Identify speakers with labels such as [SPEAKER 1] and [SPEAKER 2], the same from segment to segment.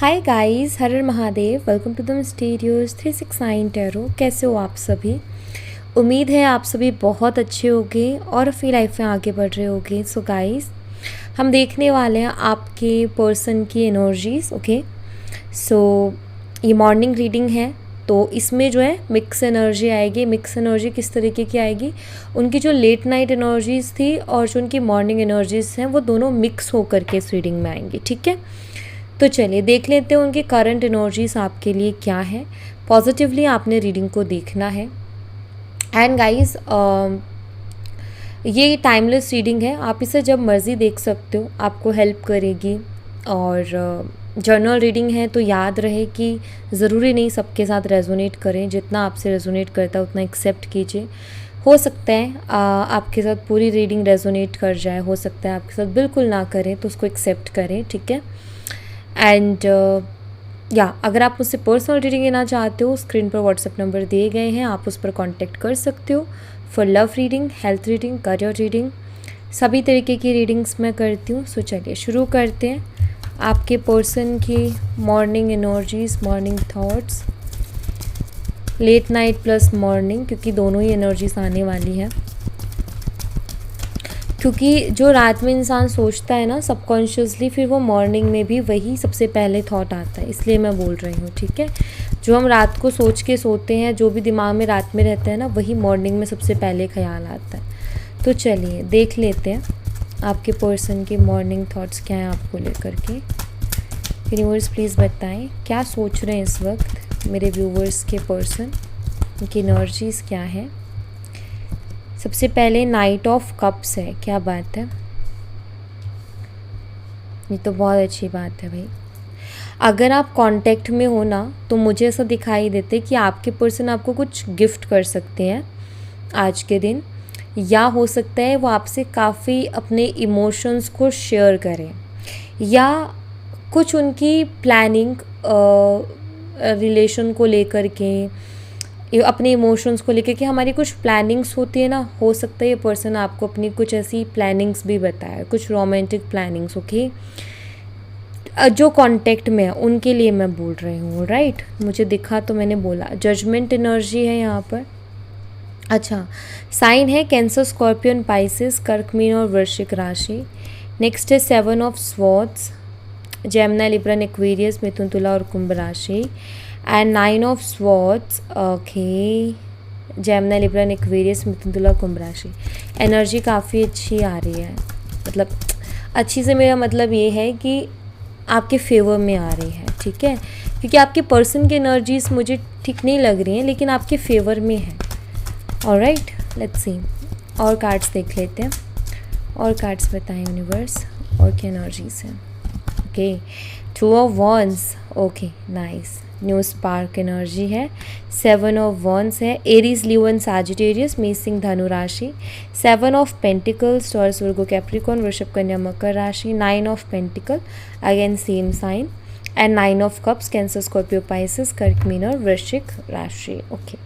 [SPEAKER 1] हाय guys, हर हर Mahadev. Welcome to the studios 369 tarot. कैसे हो आप सभी? उम्मीद है आप सभी बहुत अच्छे होंगे और अपनी लाइफ में आगे बढ़ रहे होंगे। सो गाइस, हम देखने वाले हैं आपके पर्सन की एनर्जीज। ओके, सो ये मॉर्निंग रीडिंग है, तो इसमें जो है मिक्स एनर्जी आएगी। मिक्स एनर्जी किस तरीके की आएगी? उनकी जो लेट नाइट एनर्जीज थी और जो उनकी मॉर्निंग एनर्जीज हैं वो दोनों मिक्स होकर के इस रीडिंग में आएंगी। ठीक है, तो चलिए देख लेते हैं उनकी करंट एनर्जीज आपके लिए क्या है। पॉजिटिवली आपने रीडिंग को देखना है। एंड गाइस, ये टाइमलेस रीडिंग है, आप इसे जब मर्ज़ी देख सकते हो, आपको हेल्प करेगी। और जर्नल रीडिंग है तो याद रहे कि ज़रूरी नहीं सबके साथ रेजोनेट करें। जितना आपसे रेजोनेट करता है उतना एक्सेप्ट कीजिए। हो सकता है आपके साथ पूरी रीडिंग रेजोनेट कर जाए, हो सकता है आपके साथ बिल्कुल ना करें, तो उसको एक्सेप्ट करें। ठीक है, एंड अगर आप मुझसे पर्सनल रीडिंग लेना चाहते हो, स्क्रीन पर व्हाट्सएप नंबर दिए गए हैं, आप उस पर कांटेक्ट कर सकते हो। For love reading, health reading, career reading, सभी तरीके की रीडिंग्स मैं करती हूँ। सो चलिए शुरू करते हैं। आपके पर्सन की morning energies, morning thoughts, late night plus morning, क्योंकि दोनों ही एनर्जीज आने वाली हैं। क्योंकि जो रात में इंसान सोचता है ना सबकॉन्शियसली, फिर वो मॉर्निंग में भी वही सबसे पहले थॉट आता है, इसलिए मैं बोल रही हूँ। ठीक है, जो हम रात को सोच के सोते हैं, जो भी दिमाग में रात में रहता है ना, वही मॉर्निंग में सबसे पहले ख्याल आता है। तो चलिए देख लेते हैं आपके पर्सन की मॉर्निंग थॉट्स क्या हैं आपको लेकर के। यूनिवर्स प्लीज़ बताएं क्या सोच रहे हैं इस वक्त मेरे व्यूवर्स के पर्सन, उनकी एनर्जीज़ क्या है। सबसे पहले नाइट ऑफ कप्स है, क्या बात है, ये तो बहुत अच्छी बात है भाई। अगर आप कांटेक्ट में हो ना, तो मुझे ऐसा दिखाई देते कि आपके पर्सन आपको कुछ गिफ्ट कर सकते हैं आज के दिन, या हो सकता है वो आपसे काफ़ी अपने इमोशंस को शेयर करें, या कुछ उनकी प्लानिंग रिलेशन को लेकर के, अपने इमोशंस को लेकर के हमारी कुछ प्लानिंग्स होती है ना, हो सकता है ये पर्सन आपको अपनी कुछ ऐसी प्लानिंग्स भी बताए, कुछ रोमांटिक प्लानिंग्स। ओके, जो कांटेक्ट में है उनके लिए मैं बोल रही हूँ। राइट, मुझे दिखा तो मैंने बोला। जजमेंट एनर्जी है यहाँ पर। अच्छा, साइन है कैंसर, स्कॉर्पियन, पाइसेस, कर्क, मीन और वृश्चिक राशि। नेक्स्ट है 7 of swords, Gemini, Libra, Aquarius, मिथुन, तुला और कुंभ राशि। And 9 of swords, okay, Gemini, Libra, Aquarius, मिथुन, तुला, कुंभ राशि। एनर्जी काफ़ी अच्छी आ रही है, मतलब अच्छी से मेरा मतलब ये है कि आपके फेवर में आ रही है। ठीक है, क्योंकि आपके पर्सन की एनर्जीज मुझे ठीक नहीं लग रही हैं, लेकिन आपके फेवर में है। ऑलराइट, लेट्स सी, और कार्ड्स देख लेते हैं। और कार्ड्स बताएं यूनिवर्स, और क्या एनर्जीज हैं। Okay, 2 of wands, okay nice, new spark energy है। 7 ऑफ वॉन्ड्स है, एरीज, लियो एंड सैजिटेरियस, मेष, सिंह, धनु राशि। 7 of pentacles, Taurus, Virgo, Capricorn, वृषभ, कन्या, मकर राशि। 9 of pentacle, again same sign. And 9 of cups, Cancer, Scorpio, Pisces, कर्क, मीन और वृश्चिक राशि। ओके,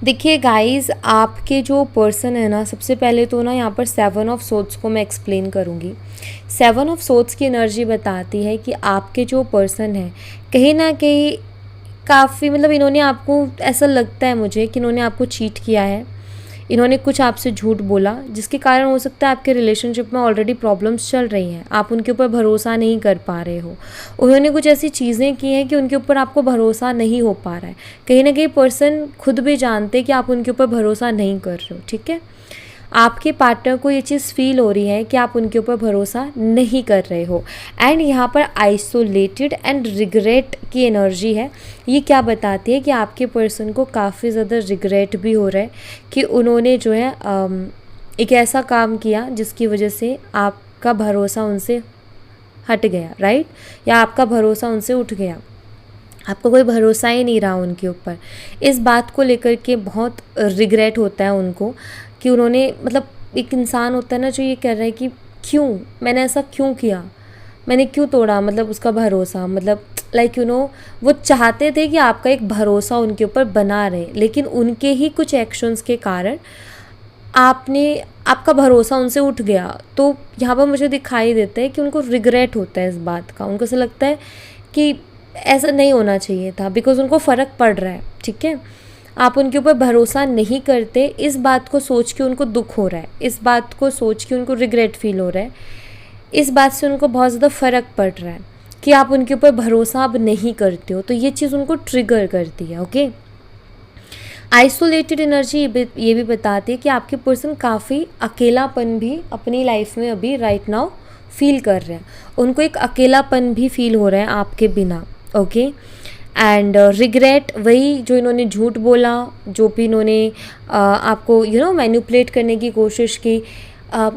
[SPEAKER 1] देखिए गाइस, आपके जो पर्सन है ना, सबसे पहले तो ना यहाँ पर 7 ऑफ सोर्ड्स को मैं एक्सप्लेन करूँगी। 7 ऑफ सोर्ड्स की एनर्जी बताती है कि आपके जो पर्सन है कहीं ना कहीं काफ़ी, मतलब इन्होंने आपको, ऐसा लगता है मुझे कि इन्होंने आपको चीट किया है, इन्होंने कुछ आपसे झूठ बोला, जिसके कारण हो सकता है आपके रिलेशनशिप में ऑलरेडी प्रॉब्लम्स चल रही हैं, आप उनके ऊपर भरोसा नहीं कर पा रहे हो। उन्होंने कुछ ऐसी चीज़ें की हैं कि उनके ऊपर आपको भरोसा नहीं हो पा रहा है। कहीं ना कहीं पर्सन खुद भी जानते हैं कि आप उनके ऊपर भरोसा नहीं कर रहे हो। ठीक है, आपके पार्टनर को ये चीज़ फील हो रही है कि आप उनके ऊपर भरोसा नहीं कर रहे हो। एंड यहाँ पर आइसोलेटेड एंड रिग्रेट की एनर्जी है। ये क्या बताती है कि आपके पर्सन को काफ़ी ज़्यादा रिग्रेट भी हो रहा है कि उन्होंने जो है एक ऐसा काम किया जिसकी वजह से आपका भरोसा उनसे हट गया। राइट, या आपका भरोसा उनसे उठ गया, आपको कोई भरोसा ही नहीं रहा उनके ऊपर। इस बात को लेकर के बहुत रिग्रेट होता है उनको कि उन्होंने, मतलब एक इंसान होता है ना जो ये कह रहा है कि क्यों मैंने ऐसा क्यों किया, मैंने क्यों तोड़ा, मतलब उसका भरोसा, मतलब लाइक वो चाहते थे कि आपका एक भरोसा उनके ऊपर बना रहे, लेकिन उनके ही कुछ एक्शंस के कारण आपने आपका भरोसा उनसे उठ गया, तो यहाँ पर मुझे दिखाई देता है कि उनको रिग्रेट होता है इस बात का। उनको ऐसा लगता है कि ऐसा नहीं होना चाहिए था, बिकॉज़ उनको फ़र्क पड़ रहा है, ठीक है। आप उनके ऊपर भरोसा नहीं करते, इस बात को सोच के उनको दुख हो रहा है, इस बात को सोच के उनको रिग्रेट फील हो रहा है, इस बात से उनको बहुत ज़्यादा फ़र्क पड़ रहा है कि आप उनके ऊपर भरोसा अब नहीं करते हो, तो ये चीज़ उनको ट्रिगर करती है। ओके, आइसोलेटेड एनर्जी ये भी बताती है कि आपके पर्सन काफ़ी अकेलापन भी अपनी लाइफ में अभी राइट नाउ फील कर रहे हैं। उनको एक अकेलापन भी फील हो रहा है आपके बिना। ओके, एंड रिग्रेट, वही जो इन्होंने झूठ बोला, जो भी इन्होंने आपको मैनिपुलेट करने की कोशिश की,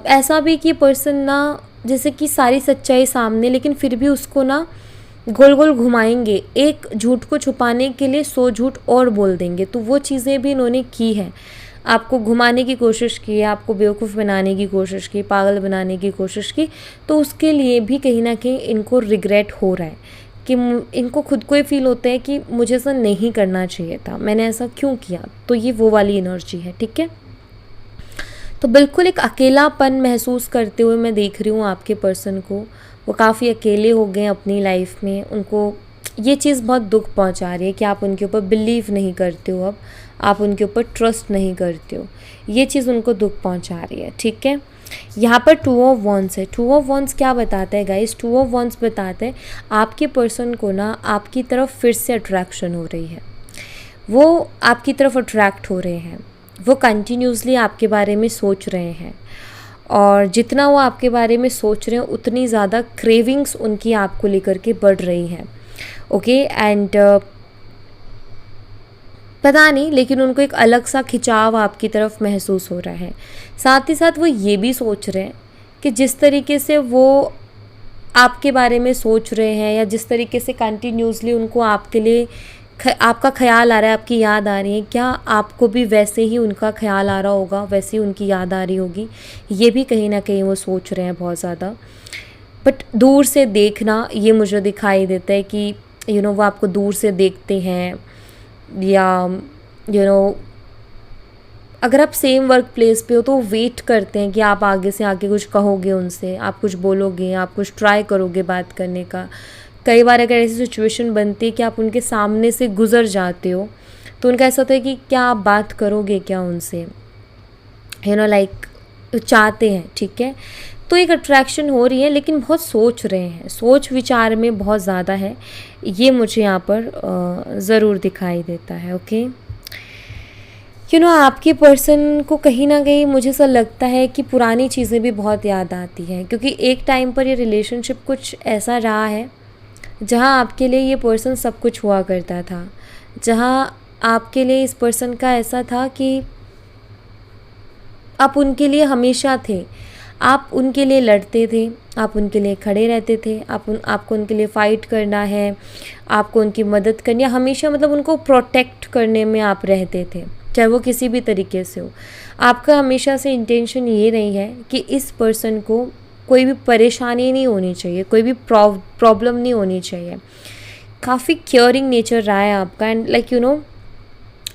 [SPEAKER 1] ऐसा भी कि पर्सन ना जैसे कि सारी सच्चाई सामने, लेकिन फिर भी उसको ना गोल गोल घुमाएंगे, एक झूठ को छुपाने के लिए 100 झूठ और बोल देंगे। तो वो चीज़ें भी इन्होंने की है, आपको घुमाने की कोशिश की है, आपको बेवकूफ़ बनाने की कोशिश की, पागल बनाने की कोशिश की। तो उसके लिए भी कहीं ना कहीं इनको रिग्रेट हो रहा है कि इनको खुद को ही फील होता है कि मुझे ऐसा नहीं करना चाहिए था, मैंने ऐसा क्यों किया। तो ये वो वाली एनर्जी है, ठीक है। तो बिल्कुल एक अकेलापन महसूस करते हुए मैं देख रही हूँ आपके पर्सन को। वो काफ़ी अकेले हो गए अपनी लाइफ में, उनको ये चीज़ बहुत दुख पहुँचा रही है कि आप उनके ऊपर बिलीव नहीं करते हो, अब आप उनके ऊपर ट्रस्ट नहीं करते हो, ये चीज़ उनको दुख पहुँचा रही है, ठीक है। यहाँ पर 2 ऑफ वॉन्ड्स है। 2 ऑफ वॉन्ड्स क्या बताता है गाइस? 2 ऑफ वॉन्ड्स बताते हैं आपके पर्सन को ना आपकी तरफ फिर से अट्रैक्शन हो रही है, वो आपकी तरफ अट्रैक्ट हो रहे हैं, वो कंटिन्यूसली आपके बारे में सोच रहे हैं, और जितना वो आपके बारे में सोच रहे हैं उतनी ज़्यादा क्रेविंग्स उनकी आपको लेकर के बढ़ रही हैं। ओके, एंड पता नहीं, लेकिन उनको एक अलग सा खिंचाव आपकी तरफ महसूस हो रहा है। साथ ही साथ वो ये भी सोच रहे हैं कि जिस तरीके से वो आपके बारे में सोच रहे हैं, या जिस तरीके से कंटिन्यूसली उनको आपके लिए आपका ख्याल आ रहा है, आपकी याद आ रही है, क्या आपको भी वैसे ही उनका ख्याल आ रहा होगा, वैसे ही उनकी याद आ रही होगी। ये भी कहीं ना कहीं वो सोच रहे हैं बहुत ज़्यादा। बट दूर से देखना, ये मुझे दिखाई देता है कि वो आपको दूर से देखते हैं, या अगर आप सेम वर्क प्लेस पे हो तो वेट करते हैं कि आप आगे से आके कुछ कहोगे उनसे, आप कुछ बोलोगे, आप कुछ ट्राई करोगे बात करने का। कई बार अगर ऐसी सिचुएशन बनती है कि आप उनके सामने से गुजर जाते हो, तो उनका ऐसा होता है कि क्या आप बात करोगे क्या उनसे, लाइक चाहते हैं, ठीक है। तो एक अट्रैक्शन हो रही है, लेकिन बहुत सोच रहे हैं, सोच विचार में बहुत ज़्यादा है, ये मुझे यहाँ पर ज़रूर दिखाई देता है। ओके, आपके पर्सन को कहीं ना कहीं मुझे ऐसा लगता है कि पुरानी चीज़ें भी बहुत याद आती हैं, क्योंकि एक टाइम पर ये रिलेशनशिप कुछ ऐसा रहा है जहाँ आपके लिए ये पर्सन सब कुछ हुआ करता था, जहाँ आपके लिए इस पर्सन का ऐसा था कि आप उनके लिए हमेशा थे, आप उनके लिए लड़ते थे, आप उनके लिए खड़े रहते थे, आपको उनके लिए फ़ाइट करना है, आपको उनकी मदद करनी है, हमेशा मतलब उनको प्रोटेक्ट करने में आप रहते थे, चाहे वो किसी भी तरीके से हो। आपका हमेशा से इंटेंशन ये रही है कि इस पर्सन को कोई भी परेशानी नहीं होनी चाहिए, कोई भी प्रॉब्लम नहीं होनी चाहिए। काफ़ी केयरिंग नेचर रहा है आपका, एंड लाइक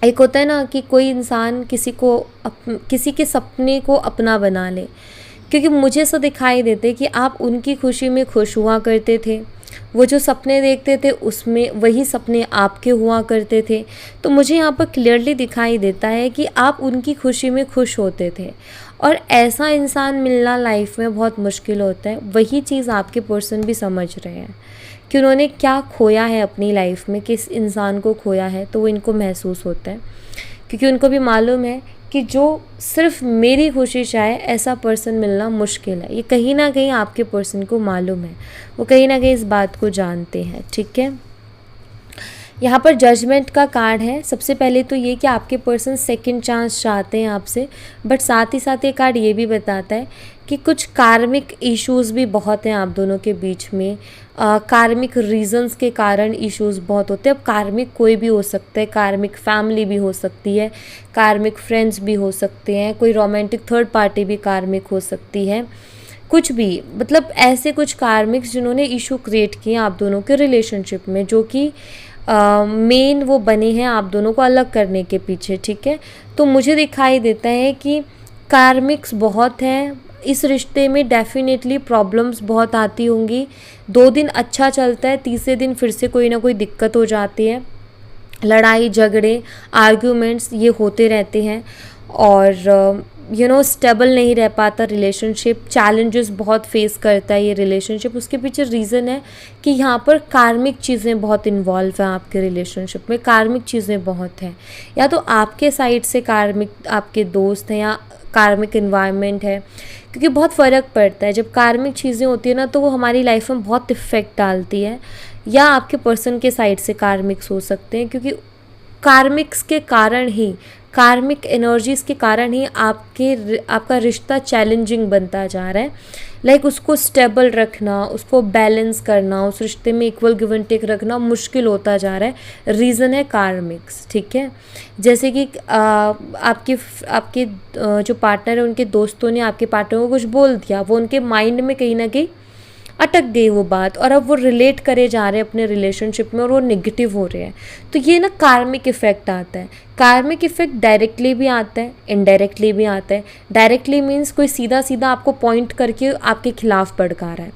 [SPEAKER 1] एक होता है ना कि कोई इंसान किसी के सपने को अपना बना ले, क्योंकि मुझे ऐसा दिखाई देता है कि आप उनकी खुशी में खुश हुआ करते थे, वो जो सपने देखते थे उसमें वही सपने आपके हुआ करते थे। तो मुझे यहाँ पर क्लियरली दिखाई देता है कि आप उनकी खुशी में खुश होते थे, और ऐसा इंसान मिलना लाइफ में बहुत मुश्किल होता है। वही चीज़ आपके पर्सन भी समझ रहे हैं कि उन्होंने क्या खोया है अपनी लाइफ में, किस इंसान को खोया है, तो वो इनको महसूस होता है, क्योंकि उनको भी मालूम है कि जो सिर्फ मेरी खुशी चाहे ऐसा पर्सन मिलना मुश्किल है। ये कहीं ना कहीं आपके पर्सन को मालूम है, वो कहीं ना कहीं इस बात को जानते हैं, ठीक है। यहाँ पर जजमेंट का कार्ड है। सबसे पहले तो ये कि आपके पर्सन सेकंड चांस चाहते हैं आपसे, बट साथ ही साथ ये कार्ड ये भी बताता है कि कुछ कार्मिक इश्यूज़ भी बहुत हैं आप दोनों के बीच में। कार्मिक रीजंस के कारण इश्यूज़ बहुत होते हैं। अब कार्मिक कोई भी हो सकता है, कार्मिक फैमिली भी हो सकती है, कार्मिक फ्रेंड्स भी हो सकते हैं, कोई रोमांटिक थर्ड पार्टी भी कार्मिक हो सकती है, कुछ भी, मतलब ऐसे कुछ कार्मिक्स जिन्होंने इशू क्रिएट किए आप दोनों के रिलेशनशिप में, जो कि मेन वो बने हैं आप दोनों को अलग करने के पीछे, ठीक है। तो मुझे दिखाई देता है कि कार्मिक्स बहुत हैं इस रिश्ते में, डेफिनेटली प्रॉब्लम्स बहुत आती होंगी। 2 दिन अच्छा चलता है, तीसरे दिन फिर से कोई ना कोई दिक्कत हो जाती है, लड़ाई झगड़े आर्ग्यूमेंट्स ये होते रहते हैं, और स्टेबल नहीं रह पाता रिलेशनशिप, चैलेंजेस बहुत फेस करता है ये रिलेशनशिप। उसके पीछे रीज़न है कि यहाँ पर कार्मिक चीज़ें बहुत इन्वॉल्व हैं आपके रिलेशनशिप में, कार्मिक चीज़ें बहुत हैं, या तो आपके साइड से कार्मिक आपके दोस्त हैं या कार्मिक इन्वायरमेंट है, क्योंकि बहुत फ़र्क पड़ता है। जब कार्मिक चीज़ें होती है ना तो वो हमारी लाइफ में बहुत इफ़ेक्ट डालती है, या आपके पर्सन के साइड से कार्मिक्स हो सकते हैं, क्योंकि कार्मिक्स के कारण ही, कार्मिक एनर्जीज़ के कारण ही आपका रिश्ता चैलेंजिंग बनता जा रहा है। लाइक उसको स्टेबल रखना, उसको बैलेंस करना, उस रिश्ते में इक्वल गिव एंड टेक रखना मुश्किल होता जा रहा है। रीज़न है कार्मिक्स, ठीक है। जैसे कि आपके जो पार्टनर है उनके दोस्तों ने आपके पार्टनर को कुछ बोल दिया, वो उनके माइंड में कहीं ना कहीं अटक गई वो बात, और अब वो रिलेट करे जा रहे हैं अपने रिलेशनशिप में और वो नेगेटिव हो रहे हैं। तो ये ना कार्मिक इफ़ेक्ट आता है। कार्मिक इफ़ेक्ट डायरेक्टली भी आता है, इनडायरेक्टली भी आता है। डायरेक्टली मीन्स कोई सीधा सीधा आपको पॉइंट करके आपके खिलाफ भड़का रहा है,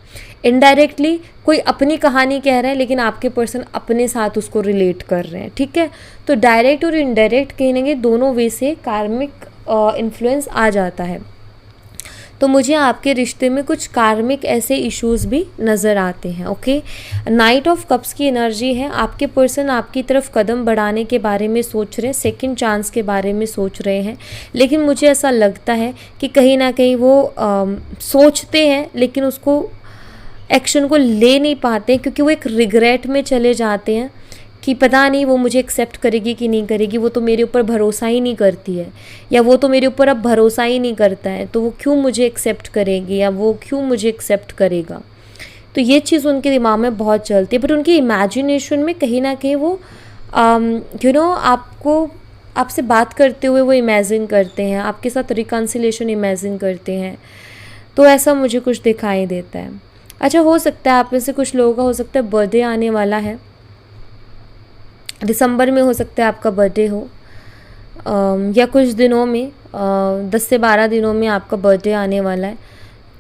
[SPEAKER 1] इनडायरेक्टली कोई अपनी कहानी कह रहा है लेकिन आपके पर्सन अपने साथ उसको रिलेट कर रहे हैं, ठीक है। तो डायरेक्ट और इनडायरेक्ट कहीं ना कहीं दोनों वे से कार्मिक इन्फ्लुएंस आ जाता है। तो मुझे आपके रिश्ते में कुछ कार्मिक ऐसे इश्यूज़ भी नज़र आते हैं, ओके। नाइट ऑफ कप्स की एनर्जी है, आपके पर्सन आपकी तरफ कदम बढ़ाने के बारे में सोच रहे हैं, सेकंड चांस के बारे में सोच रहे हैं, लेकिन मुझे ऐसा लगता है कि कहीं ना कहीं वो सोचते हैं लेकिन उसको एक्शन को ले नहीं पाते, क्योंकि वो एक रिग्रेट में चले जाते हैं कि पता नहीं वो मुझे एक्सेप्ट करेगी कि नहीं करेगी, वो तो मेरे ऊपर भरोसा ही नहीं करती है, या वो तो मेरे ऊपर अब भरोसा ही नहीं करता है, तो वो क्यों मुझे एक्सेप्ट करेगी या वो क्यों मुझे एक्सेप्ट करेगा। तो ये चीज़ उनके दिमाग में बहुत चलती है, बट उनकी इमेजिनेशन में कहीं ना कहीं वो आपसे बात करते हुए वो इमेजिन करते हैं, आपके साथ रिकन्सिलेशन इमेजिन करते हैं। तो ऐसा मुझे कुछ दिखाई देता है। अच्छा, हो सकता है आप में से कुछ लोगों का हो सकता है बर्थडे आने वाला है, दिसंबर में हो सकता है आपका बर्थडे हो, या कुछ दिनों में 10 से 12 दिनों में आपका बर्थडे आने वाला है।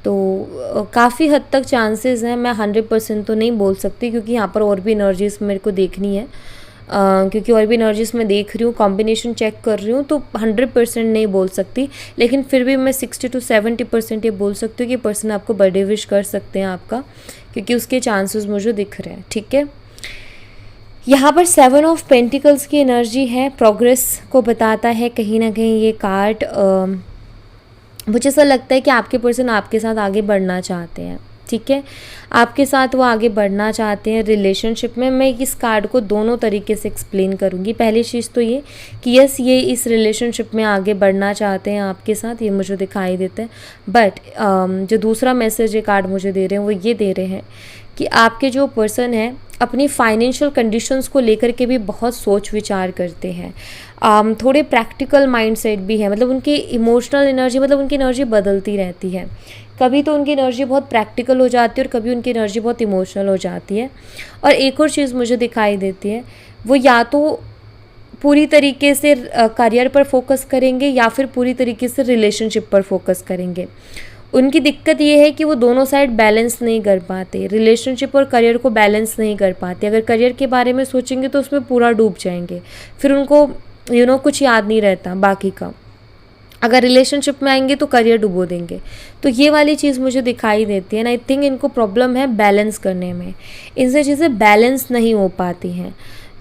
[SPEAKER 1] तो काफ़ी हद तक चांसेस हैं, मैं 100% तो नहीं बोल सकती क्योंकि यहाँ पर और भी एनर्जीज मेरे को देखनी है, क्योंकि और भी एनर्जीज मैं देख रही हूँ, कॉम्बिनेशन चेक कर रही हूँ, तो 100% नहीं बोल सकती, लेकिन फिर भी मैं 60 to 70% ये बोल सकती हूँ कि पर्सन आपको बर्थडे विश कर सकते हैं आपका, क्योंकि उसके चांसेस मुझे दिख रहे हैं, ठीक है। यहाँ पर 7 ऑफ पेंटिकल्स की एनर्जी है, प्रोग्रेस को बताता है कहीं ना कहीं ये कार्ड। मुझे ऐसा लगता है कि आपके पर्सन आपके साथ आगे बढ़ना चाहते हैं, ठीक है, आपके साथ वो आगे बढ़ना चाहते हैं रिलेशनशिप में। मैं इस कार्ड को दोनों तरीके से एक्सप्लेन करूँगी। पहली चीज़ तो ये कि यस, ये इस रिलेशनशिप में आगे बढ़ना चाहते हैं आपके साथ, ये मुझे दिखाई देता है। बट जो दूसरा मैसेज ये कार्ड मुझे दे रहे हैं वो ये दे रहे हैं कि आपके जो पर्सन है अपनी फाइनेंशियल कंडीशंस को लेकर के भी बहुत सोच विचार करते हैं, थोड़े प्रैक्टिकल माइंडसेट भी है, मतलब उनकी इमोशनल एनर्जी, मतलब उनकी एनर्जी बदलती रहती है। कभी तो उनकी एनर्जी बहुत प्रैक्टिकल हो जाती है और कभी उनकी एनर्जी बहुत इमोशनल हो जाती है। और एक और चीज़ मुझे दिखाई देती है, वो या तो पूरी तरीके से करियर पर फोकस करेंगे या फिर पूरी तरीके से रिलेशनशिप पर फोकस करेंगे। उनकी दिक्कत ये है कि वो दोनों साइड बैलेंस नहीं कर पाते, रिलेशनशिप और करियर को बैलेंस नहीं कर पाते। अगर करियर के बारे में सोचेंगे तो उसमें पूरा डूब जाएंगे, फिर उनको कुछ याद नहीं रहता बाकी का। अगर रिलेशनशिप में आएंगे तो करियर डुबो देंगे। तो ये वाली चीज़ मुझे दिखाई देती है ना, आई थिंक इनको प्रॉब्लम है बैलेंस करने में, इनसे चीज़ें बैलेंस नहीं हो पाती हैं।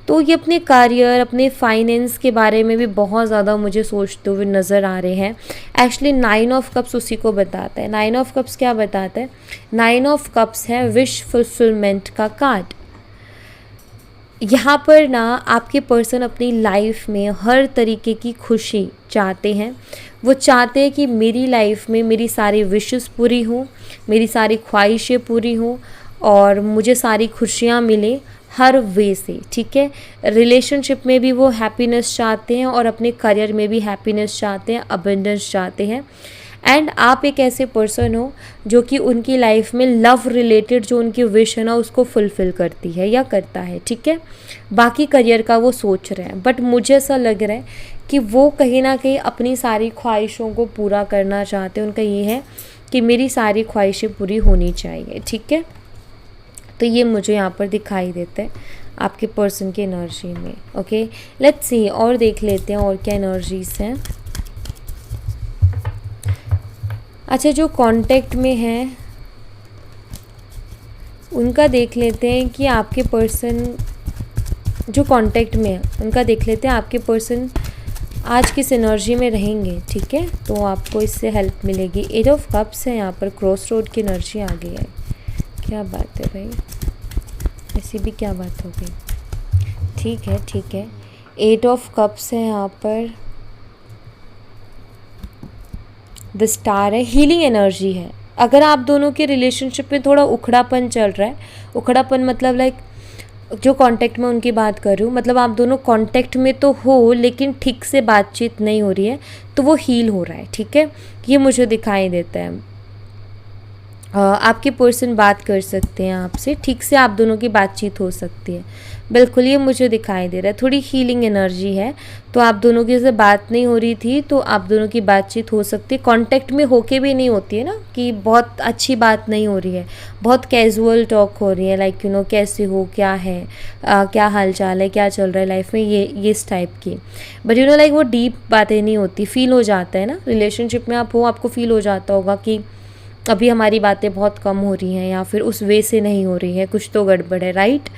[SPEAKER 1] तो ये अपने करियर, अपने फाइनेंस के बारे में भी बहुत ज़्यादा मुझे सोचते हुए नज़र आ रहे हैं। एक्चुअली 9 ऑफ कप्स उसी को बताता है। 9 ऑफ कप्स क्या बताता है? 9 ऑफ कप्स है विश फुलफिलमेंट का कार्ड। यहाँ पर ना आपके पर्सन अपनी लाइफ में हर तरीके की खुशी चाहते हैं। वो चाहते हैं कि मेरी लाइफ में मेरी सारी विशेस पूरी हों, मेरी सारी ख्वाहिशें पूरी हों और मुझे सारी खुशियाँ मिले हर वे से, ठीक है। रिलेशनशिप में भी वो हैप्पीनेस चाहते हैं और अपने करियर में भी हैप्पीनेस चाहते हैं, अबंडेंस चाहते हैं। एंड आप एक ऐसे पर्सन हो जो कि उनकी लाइफ में लव रिलेटेड जो उनकी विश है ना उसको फुलफ़िल करती है या करता है, ठीक है। बाकी करियर का वो सोच रहे हैं, बट मुझे ऐसा लग रहा है कि वो कहीं ना कहीं अपनी सारी ख्वाहिशों को पूरा करना चाहते हैं। उनका ये है कि मेरी सारी ख्वाहिशें पूरी होनी चाहिए, ठीक है। तो ये मुझे यहाँ पर दिखाई देता है आपके पर्सन की एनर्जी में। ओके, लेट्स सी और देख लेते हैं और क्या एनर्जीज हैं। अच्छा, जो कांटेक्ट में है उनका देख लेते हैं कि आपके पर्सन जो कांटेक्ट में है उनका देख लेते हैं आपके पर्सन आज किस एनर्जी में रहेंगे, ठीक है। तो आपको इससे हेल्प मिलेगी। एट ऑफ कप्स है यहाँ पर, क्रॉस रोड की एनर्जी आ गई है। क्या बात है भाई, ऐसी भी क्या बात हो गई, ठीक है ठीक है। एट ऑफ कप्स है यहाँ पर, द स्टार है, हीलिंग एनर्जी है। अगर आप दोनों के रिलेशनशिप में थोड़ा उखड़ापन चल रहा है, उखड़ापन मतलब लाइक जो कांटेक्ट में उनकी बात कर रही हूँ, मतलब आप दोनों कांटेक्ट में तो हो लेकिन ठीक से बातचीत नहीं हो रही है, तो वो हील हो रहा है, ठीक है। ये मुझे दिखाई देता है। आपके पर्सन बात कर सकते हैं आपसे, ठीक से आप दोनों की बातचीत हो सकती है, बिल्कुल ये मुझे दिखाई दे रहा है। थोड़ी हीलिंग एनर्जी है, तो आप दोनों की जैसे बात नहीं हो रही थी तो आप दोनों की बातचीत हो सकती है। कांटेक्ट में होके भी नहीं होती है ना, कि बहुत अच्छी बात नहीं हो रही है, बहुत कैजुअल टॉक हो रही है, लाइक यू नो कैसे हो, क्या है, क्या हाल चाल है, क्या चल रहा है लाइफ में, ये इस टाइप की। बट यू नो लाइक वो डीप बातें नहीं होती, फील हो जाता है ना, रिलेशनशिप में आप हो, आपको फील हो जाता होगा कि अभी हमारी बातें बहुत कम हो रही हैं या फिर उस वे से नहीं हो रही है, कुछ तो गड़बड़ है, राइट।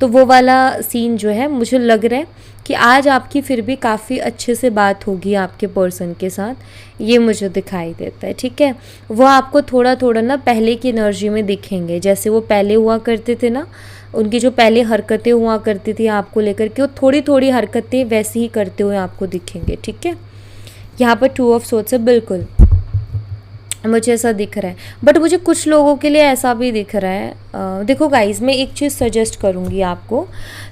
[SPEAKER 1] तो वो वाला सीन जो है मुझे लग रहा है कि आज आपकी फिर भी काफ़ी अच्छे से बात होगी आपके पर्सन के साथ, ये मुझे दिखाई देता है, ठीक है। वो आपको थोड़ा थोड़ा ना पहले की एनर्जी में दिखेंगे, जैसे वो पहले हुआ करते थे ना, उनकी जो पहले हरकतें हुआ करती थी आपको लेकर के, वो थोड़ी थोड़ी हरकतें वैसे ही करते हुए आपको दिखेंगे, ठीक है। यहाँ पर 2 ऑफ सोर्ट्स है, बिल्कुल मुझे ऐसा दिख रहा है। बट मुझे कुछ लोगों के लिए ऐसा भी दिख रहा है। देखो गाइज, मैं एक चीज़ सजेस्ट करूँगी आपको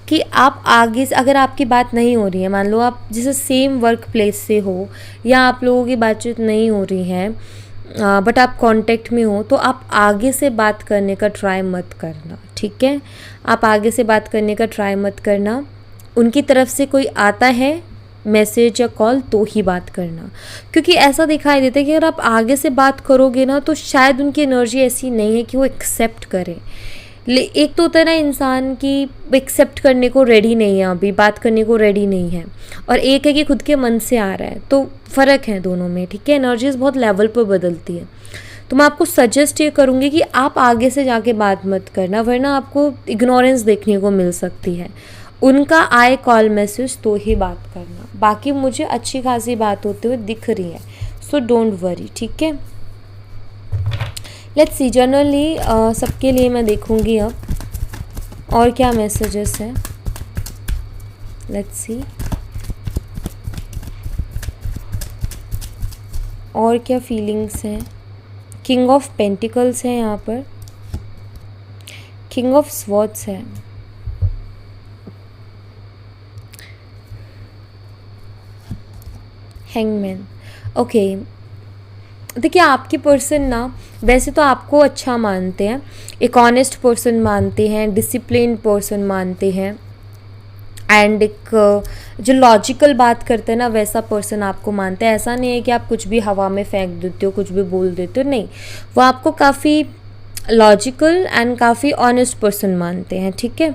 [SPEAKER 1] कि आप आगे से अगर आपकी बात नहीं हो रही है, मान लो आप जैसे सेम वर्क प्लेस से हो या आप लोगों की बातचीत नहीं हो रही है, बट आप कांटेक्ट में हो, तो आप आगे से बात करने का ट्राई मत करना, ठीक है। आप आगे से बात करने का ट्राई मत करना। उनकी तरफ से कोई आता है मैसेज या कॉल तो ही बात करना, क्योंकि ऐसा दिखाई देता है कि अगर आप आगे से बात करोगे ना तो शायद उनकी एनर्जी ऐसी नहीं है कि वो एक्सेप्ट करें। एक तो होता है ना इंसान की एक्सेप्ट करने को रेडी नहीं है, अभी बात करने को रेडी नहीं है, और एक है कि खुद के मन से आ रहा है, तो फ़र्क है दोनों में, ठीक है। एनर्जीज बहुत लेवल पर बदलती है। तो मैं आपको सजेस्ट ये करूँगी कि आप आगे से जाके बात मत करना, वरना आपको इग्नोरेंस देखने को मिल सकती है। उनका आए कॉल मैसेज तो ही बात करना, बाकी मुझे अच्छी खासी बात होते हुए दिख रही है, सो डोंट वरी, ठीक है। लेट्स सी, जनरली सबके लिए मैं देखूंगी अब और क्या मैसेजेस हैं। लेट्स सी और क्या फीलिंग्स हैं। किंग ऑफ पेंटिकल्स है यहाँ पर, किंग ऑफ स्वॉर्ड्स है, हैंगमैन। ओके, देखिए आपके पर्सन ना वैसे तो आपको अच्छा मानते हैं, एक ऑनेस्ट पर्सन मानते हैं, डिसिप्लिन पर्सन मानते हैं, एंड एक जो लॉजिकल बात करते हैं ना वैसा पर्सन आपको मानते हैं। ऐसा नहीं है कि आप कुछ भी हवा में फेंक देते हो, कुछ भी बोल देते हो, नहीं, वो आपको काफ़ी लॉजिकल एंड काफ़ी ऑनेस्ट पर्सन मानते हैं, ठीक है।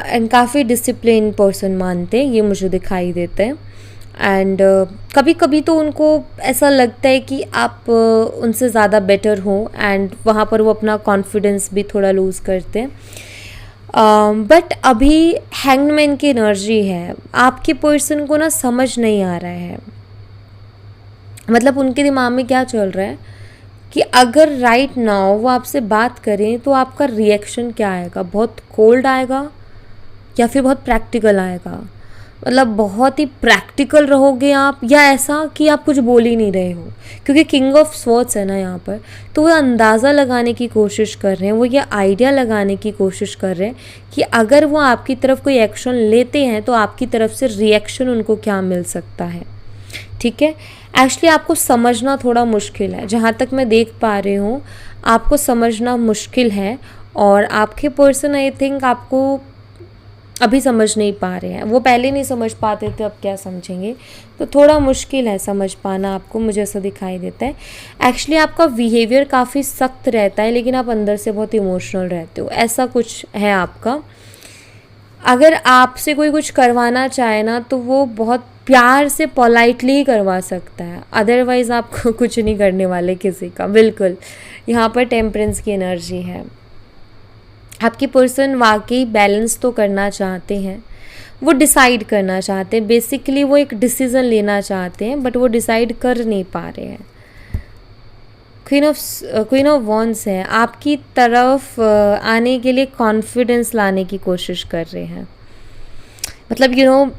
[SPEAKER 1] एंड काफ़ी डिसिप्लिन पर्सन मानते हैं, ये मुझे दिखाई देता है। एंड कभी कभी तो उनको ऐसा लगता है कि आप उनसे ज़्यादा बेटर हो, एंड वहाँ पर वो अपना कॉन्फिडेंस भी थोड़ा लूज़ करते हैं। बट अभी हैंगमैन की एनर्जी है, आपके पर्सन को ना समझ नहीं आ रहा है, मतलब उनके दिमाग में क्या चल रहा है कि अगर राइट नाउ वो आपसे बात करें तो आपका रिएक्शन क्या आएगा, बहुत कोल्ड आएगा या फिर बहुत प्रैक्टिकल आएगा, मतलब बहुत ही प्रैक्टिकल रहोगे आप, या ऐसा कि आप कुछ बोल ही नहीं रहे हो, क्योंकि किंग ऑफ स्वॉर्ड्स है ना यहाँ पर। तो वो अंदाज़ा लगाने की कोशिश कर रहे हैं, वो ये आइडिया लगाने की कोशिश कर रहे हैं कि अगर वो आपकी तरफ कोई एक्शन लेते हैं तो आपकी तरफ से रिएक्शन उनको क्या मिल सकता है, ठीक है। एक्चुअली आपको समझना थोड़ा मुश्किल है, जहाँ तक मैं देख पा रही हूँ आपको समझना मुश्किल है, और आपके पर्सन आई थिंक आपको अभी समझ नहीं पा रहे हैं। वो पहले नहीं समझ पाते थे, अब क्या समझेंगे, तो थोड़ा मुश्किल है समझ पाना आपको, मुझे ऐसा दिखाई देता है। एक्चुअली आपका बिहेवियर काफ़ी सख्त रहता है, लेकिन आप अंदर से बहुत इमोशनल रहते हो, ऐसा कुछ है आपका। अगर आपसे कोई कुछ करवाना चाहे ना तो वो बहुत प्यार से पोलाइटली ही करवा सकता है, अदरवाइज़ आप कुछ नहीं करने वाले किसी का, बिल्कुल। यहाँ पर टेम्परेंस की एनर्जी है। आपकी पर्सन वाकई बैलेंस तो करना चाहते हैं, वो डिसाइड करना चाहते हैं, बेसिकली वो एक डिसीज़न लेना चाहते हैं, बट वो डिसाइड कर नहीं पा रहे हैं। क्वीन ऑफ वॉन्ड्स है, आपकी तरफ आने के लिए कॉन्फिडेंस लाने की कोशिश कर रहे हैं। मतलब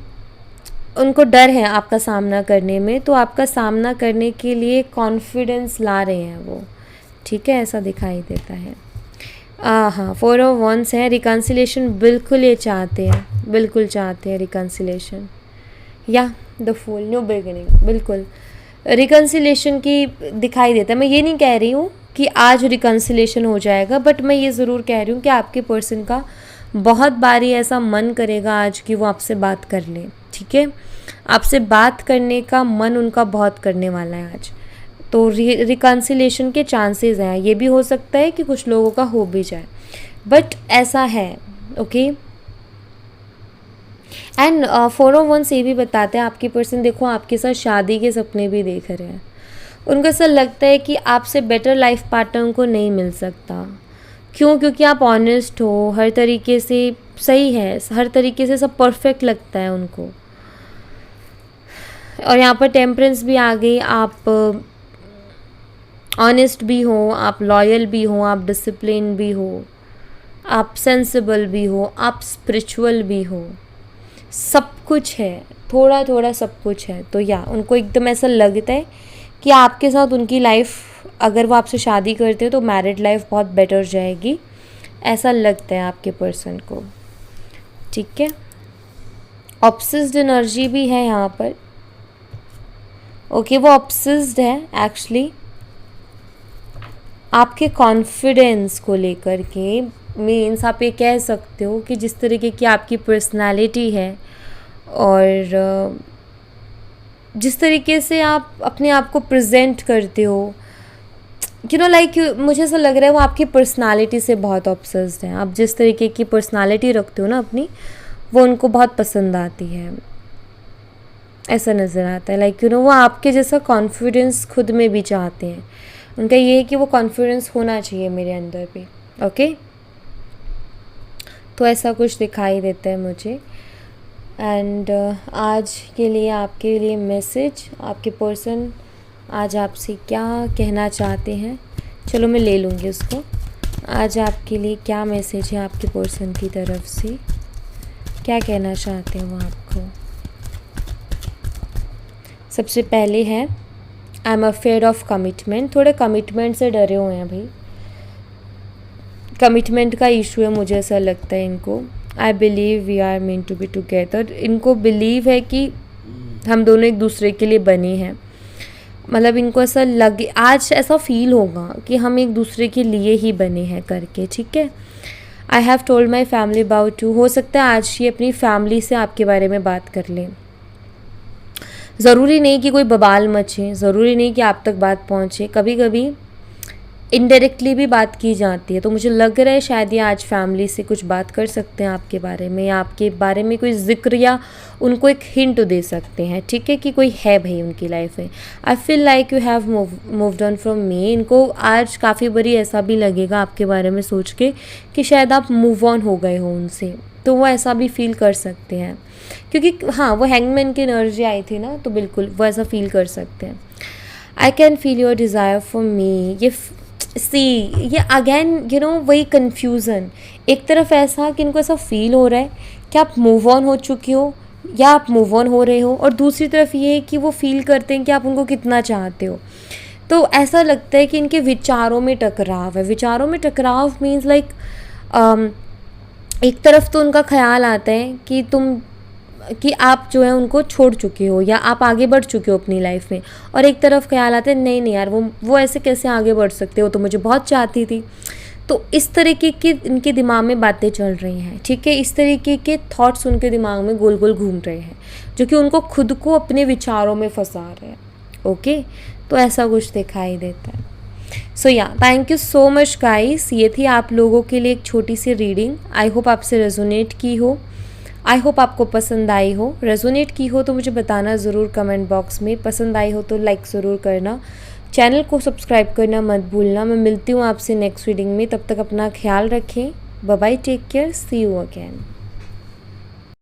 [SPEAKER 1] उनको डर है आपका सामना करने में, तो आपका सामना करने के लिए कॉन्फिडेंस ला रहे हैं वो, ठीक है, ऐसा दिखाई देता है। हाँ, 4 ऑफ वॉन्ड्स है, रिकन्सिलेशन बिल्कुल ये चाहते हैं, बिल्कुल चाहते हैं रिकन्सिलेशन, या द फूल, न्यू बिगिनिंग, बिल्कुल रिकन्सिलेशन की दिखाई देता है। मैं ये नहीं कह रही हूँ कि आज रिकन्सिलेशन हो जाएगा, बट मैं ये ज़रूर कह रही हूँ कि आपके पर्सन का बहुत बारी ऐसा मन करेगा आज कि वो आपसे बात कर ले, ठीक है, आपसे बात करने का मन उनका बहुत करने वाला है आज, तो रिकन्सिलेशन के चांसेस हैं। ये भी हो सकता है कि कुछ लोगों का हो भी जाए, बट ऐसा है, ओके। एंड 4 ऑफ वंस ये भी बताते हैं आपकी पर्सन देखो आपके साथ शादी के सपने भी देख रहे हैं। उनको ऐसा लगता है कि आपसे बेटर लाइफ पार्टनर उनको नहीं मिल सकता। क्यों? क्योंकि आप ऑनेस्ट हो, हर तरीके से सही है, हर तरीके से सब परफेक्ट लगता है उनको। और यहाँ पर टेम्परेंस भी आ गई, आप ऑनेस्ट भी हो, आप लॉयल भी हो, आप डिसिप्लिन भी हो, आप सेंसिबल भी हो, आप स्पिरिचुअल भी हो, सब कुछ है, थोड़ा थोड़ा सब कुछ है। तो या उनको एकदम ऐसा लगता है कि आपके साथ उनकी लाइफ, अगर वो आपसे शादी करते हैं तो मैरिड लाइफ बहुत बेटर जाएगी, ऐसा लगता है आपके पर्सन को, ठीक है। ऑब्सेस्ड एनर्जी भी है यहाँ पर, ओके, वो ऑब्सेस्ड है एक्चुअली आपके कॉन्फिडेंस को लेकर के। मीन्स आप ये कह सकते हो कि जिस तरीके की आपकी पर्सनालिटी है और जिस तरीके से आप अपने आप को प्रेजेंट करते हो, लाइक मुझे ऐसा लग रहा है वो आपकी पर्सनालिटी से बहुत ऑब्सेस्ड हैं। आप जिस तरीके की पर्सनालिटी रखते हो ना अपनी, वो उनको बहुत पसंद आती है, ऐसा नज़र आता है। लाइक वो आपके जैसा कॉन्फिडेंस खुद में भी चाहते हैं। उनका ये है कि वो कॉन्फिडेंस होना चाहिए मेरे अंदर भी, ओके। तो ऐसा कुछ दिखाई देता है मुझे। एंड आज के लिए आपके लिए मैसेज, आपके पर्सन आज आपसे क्या कहना चाहते हैं, चलो मैं ले लूँगी उसको। आज आपके लिए क्या मैसेज है आपके पर्सन की तरफ से, क्या कहना चाहते हैं वो आपको। सबसे पहले है I am afraid of commitment, थोड़े कमिटमेंट से डरे हुए हैं भाई, कमिटमेंट का इशू है मुझे ऐसा लगता है इनको। I believe we are meant to be together, इनको बिलीव है कि हम दोनों एक दूसरे के लिए बने हैं। मतलब इनको ऐसा लगे, आज ऐसा फील होगा कि हम एक दूसरे के लिए ही बने हैं करके, ठीक है। I have told my family about you, हो सकता है आज ये अपनी फैमिली से आपके बारे में बात कर लें। ज़रूरी नहीं कि कोई बवाल मचे, ज़रूरी नहीं कि आप तक बात पहुँचे, कभी कभी इनडायरेक्टली भी बात की जाती है। तो मुझे लग रहा है शायद ये आज फैमिली से कुछ बात कर सकते हैं आपके बारे में, या आपके बारे में कोई जिक्र या उनको एक हिंट दे सकते हैं, ठीक है, कि कोई है भाई उनकी लाइफ में। I feel like you have moved on from me, इनको आज काफ़ी बारी ऐसा भी लगेगा आपके बारे में सोच के कि शायद आप मूव ऑन हो गए हो उनसे, तो वो ऐसा भी फील कर सकते हैं। क्योंकि हाँ, वो हैंगमैन की एनर्जी आई थी ना, तो बिल्कुल वो ऐसा फील कर सकते हैं। I can feel your desire for me, ये अगेन वही कन्फ्यूज़न, एक तरफ ऐसा कि इनको ऐसा फील हो रहा है कि आप मूव ऑन हो चुके हो या आप मूव ऑन हो रहे हो, और दूसरी तरफ ये है कि वो फील करते हैं कि आप उनको कितना चाहते हो। तो ऐसा लगता है कि इनके विचारों में टकराव है। विचारों में टकराव मीन्स लाइक एक तरफ तो उनका ख्याल आता है कि तुम कि आप जो है उनको छोड़ चुके हो या आप आगे बढ़ चुके हो अपनी लाइफ में, और एक तरफ ख्याल आता है नहीं नहीं यार वो ऐसे कैसे आगे बढ़ सकते हो, तो मुझे बहुत चाहती थी। तो इस तरीके की इनके दिमाग में बातें चल रही हैं, ठीक है, इस तरीके के थॉट्स उनके दिमाग में गोल गोल घूम रहे हैं, जो कि उनको खुद को अपने विचारों में फंसा रहे हैं। ओके, तो ऐसा कुछ दिखाई देता है। सो या thank you so much guys, ये थी आप लोगों के लिए एक छोटी सी रीडिंग। आई होप आपसे रेजोनेट की हो, आई होप आपको पसंद आई हो। रेजोनेट की हो तो मुझे बताना ज़रूर कमेंट बॉक्स में, पसंद आई हो तो लाइक ज़रूर करना, चैनल को सब्सक्राइब करना मत भूलना। मैं मिलती हूँ आपसे नेक्स्ट रीडिंग में, तब तक अपना ख्याल रखें। Bye bye, take care, see you again.